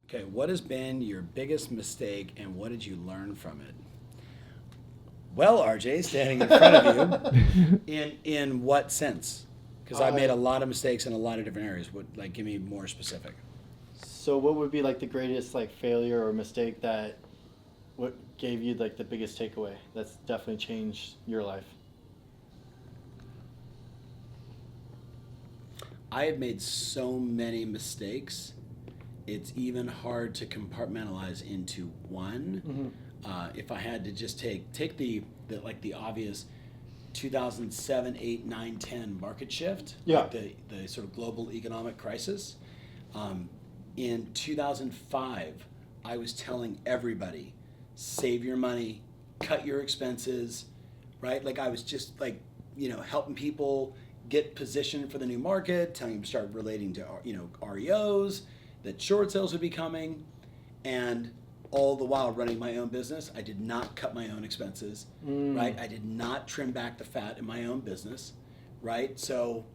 Okay, what has been your biggest mistake and what did you learn from it? Well, RJ, standing in front of you, in what sense? Because I made a lot of mistakes in a lot of different areas. What, like, give me more specific. So what would be like the greatest like failure or mistake that what gave you like the biggest takeaway that's definitely changed your life? I have made so many mistakes. It's even hard to compartmentalize into one. Mm-hmm. If I had to just take the obvious 2007, 8, 9, 10 market shift, Yeah. like the sort of global economic crisis. Um, in 2005, I was telling everybody, save your money, cut your expenses, right? Like I was just like, helping people get positioned for the new market, telling them to start relating to, REOs, that short sales would be coming, and all the while running my own business. I did not cut my own expenses, right? I did not trim back the fat in my own business, right? So,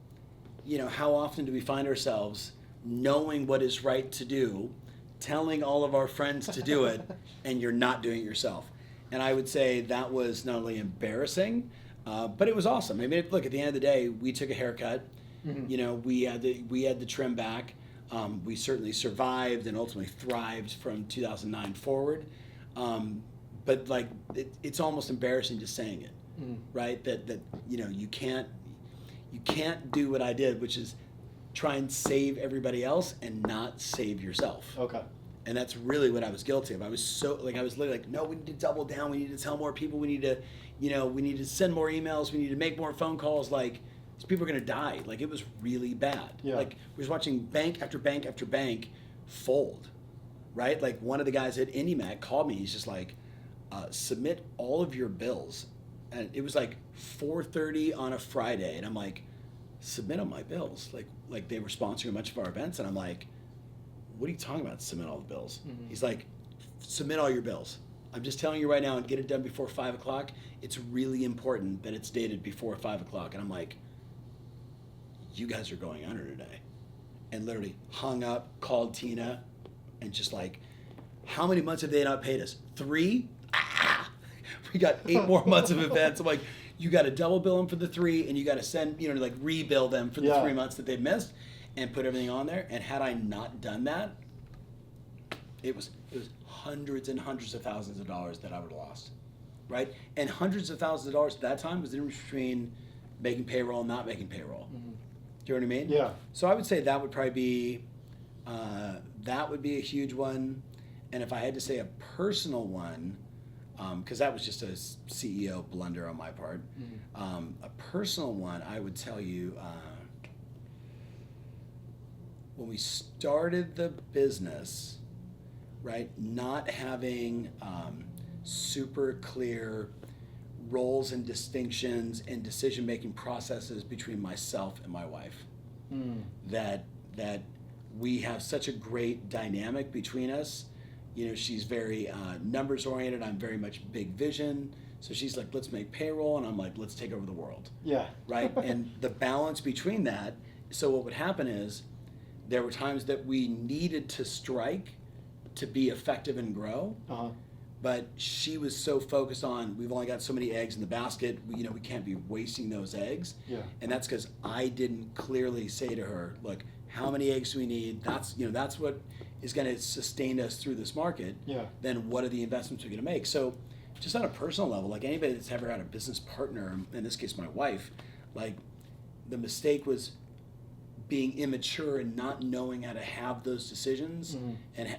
how often do we find ourselves knowing what is right to do, telling all of our friends to do it, and you're not doing it yourself? And I would say that was not only embarrassing, but it was awesome. I mean, look, at the end of the day, we took a haircut. Mm-hmm. We had the trim back. We certainly survived and ultimately thrived from 2009 forward. But like, it's almost embarrassing just saying it, Mm-hmm. right? That you can't do what I did, which is try and save everybody else and not save yourself. Okay. And that's really what I was guilty of. I was literally like, no, we need to double down. We need to tell more people. We need to send more emails. We need to make more phone calls. Like, these people are going to die. Like, it was really bad. Yeah. Like, we was watching bank after bank after bank fold, right? Like, one of the guys at IndyMac called me. He's just like, submit all of your bills. And it was like 4:30 on a Friday. And I'm like, submit all my bills. Like they were sponsoring a bunch of our events. And I'm like, what are you talking about? Submit all the bills. Mm-hmm. He's like, submit all your bills. I'm just telling you right now and get it done before 5 o'clock. It's really important that it's dated before 5 o'clock. And I'm like, you guys are going under today. And literally hung up, called Tina, and just like, how many months have they not paid us? 3? We got 8 more months of events. I'm like, you got to double bill them for the 3, and you got to send, like rebill them for the 3 months that they've missed, and put everything on there. And had I not done that, it was hundreds and hundreds of thousands of dollars that I would have lost, right? And hundreds of thousands of dollars at that time was the difference between making payroll and not making payroll. Mm-hmm. Do you know what I mean? Yeah. So I would say that would probably be a huge one. And if I had to say a personal one, because that was just a CEO blunder on my part, a personal one, I would tell you, when we started the business, right, not having super clear roles and distinctions and decision-making processes between myself and my wife. That we have such a great dynamic between us. She's very numbers oriented. I'm very much big vision. So she's like, let's make payroll, and I'm like, let's take over the world. Yeah. Right? And the balance between that. So what would happen is, there were times that we needed to strike to be effective and grow. Uh-huh. But she was so focused on, we've only got so many eggs in the basket, we can't be wasting those eggs. Yeah. And that's because I didn't clearly say to her, look, how many eggs do we need? That's what is going to sustain us through this market. Yeah. Then what are the investments we're going to make? So just on a personal level, like anybody that's ever had a business partner, in this case my wife, like the mistake was being immature and not knowing how to have those decisions and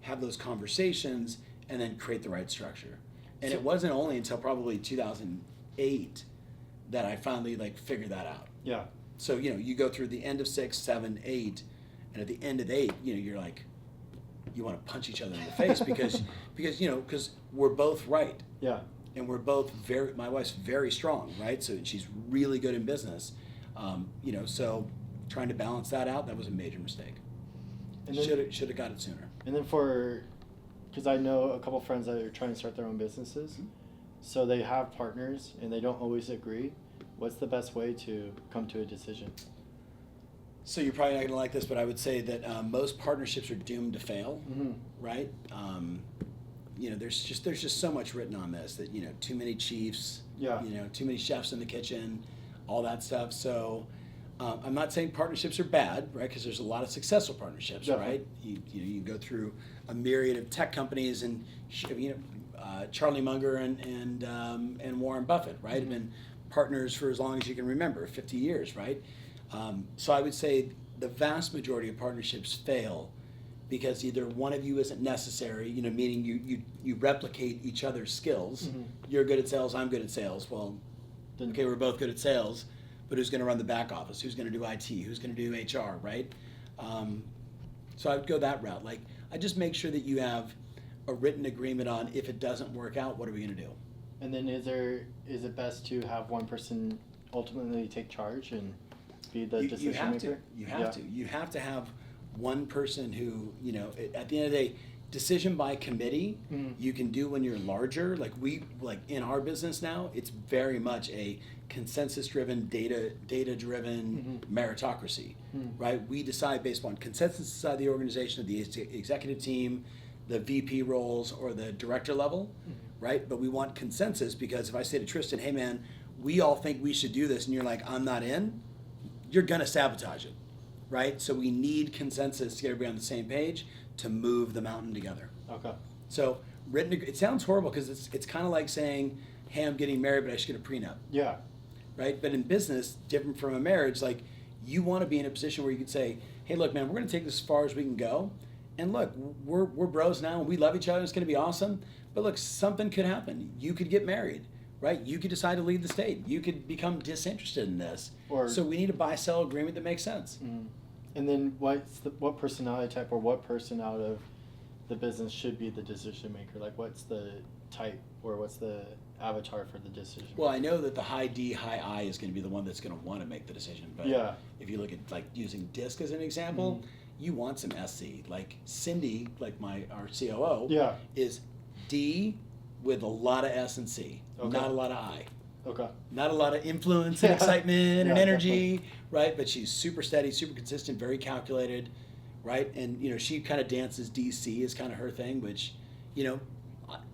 have those conversations and then create the right structure. And it wasn't only until probably 2008 that I finally figured that out. Yeah. So, you go through the end of 6, 7, 8, and at the end of 8, you're like, you want to punch each other in the face because we're both right. Yeah. And we're both my wife's very strong, right? So she's really good in business. So trying to balance that out, that was a major mistake. And then, Should have got it sooner. And then because I know a couple friends that are trying to start their own businesses, so they have partners and they don't always agree. What's the best way to come to a decision? So you're probably not going to like this, but I would say that most partnerships are doomed to fail, right? There's just so much written on this that too many chiefs, too many chefs in the kitchen, all that stuff. So I'm not saying partnerships are bad, right? Because there's a lot of successful partnerships, right? You go through a myriad of tech companies, and Charlie Munger and Warren Buffett, right, have been partners for as long as you can remember, 50 years, right? So I would say the vast majority of partnerships fail because either one of you isn't necessary, meaning you replicate each other's skills. You're good at sales, I'm good at sales. Well, okay, we're both good at sales, but who's going to run the back office? Who's going to do IT? Who's going to do HR, right? So I would go that route. Like, I just make sure that you have a written agreement on, if it doesn't work out, what are we going to do? And then is it best to have one person ultimately take charge and be the decision maker? You have to have one person who, at the end of the day, decision by committee, you can do when you're larger. Like in our business now, it's very much a consensus-driven, data-driven meritocracy, right? We decide based on consensus inside the organization of the executive team, the VP roles, or the director level, right? But we want consensus, because if I say to Tristan, hey man, we all think we should do this, and you're like, I'm not in, you're gonna sabotage it, right? So we need consensus to get everybody on the same page to move the mountain together. Okay. So it sounds horrible because it's kind of like saying, hey, I'm getting married, but I should get a prenup. Yeah. Right? But in business, different from a marriage, like, you want to be in a position where you can say, hey, look, man, we're going to take this as far as we can go. And look, we're bros now, and we love each other, and it's going to be awesome. But look, something could happen. You could get married, right? You could decide to leave the state. You could become disinterested in this. So we need a buy-sell agreement that makes sense. And then what personality type or what person out of the business should be the decision maker? Like, what's the type or what's the avatar for the decision maker? Well, I know that the high D, high I is going to be the one that's going to want to make the decision. But if you look at, like, using DISC as an example, you want some SC. Like Cindy, like our COO, is D with a lot of S and C, not a lot of I. Okay. Not a lot of influence and excitement and energy, right? But she's super steady, super consistent, very calculated, right? And she kind of dances DC is kind of her thing, which,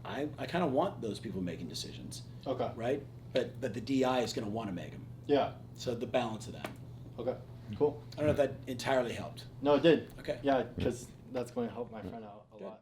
I kind of want those people making decisions. Okay. Right? But the DI is going to want to make them. Yeah. So the balance of that. Okay. Cool. I don't know if that entirely helped. No, it did. Okay. Yeah, because that's going to help my friend out a lot.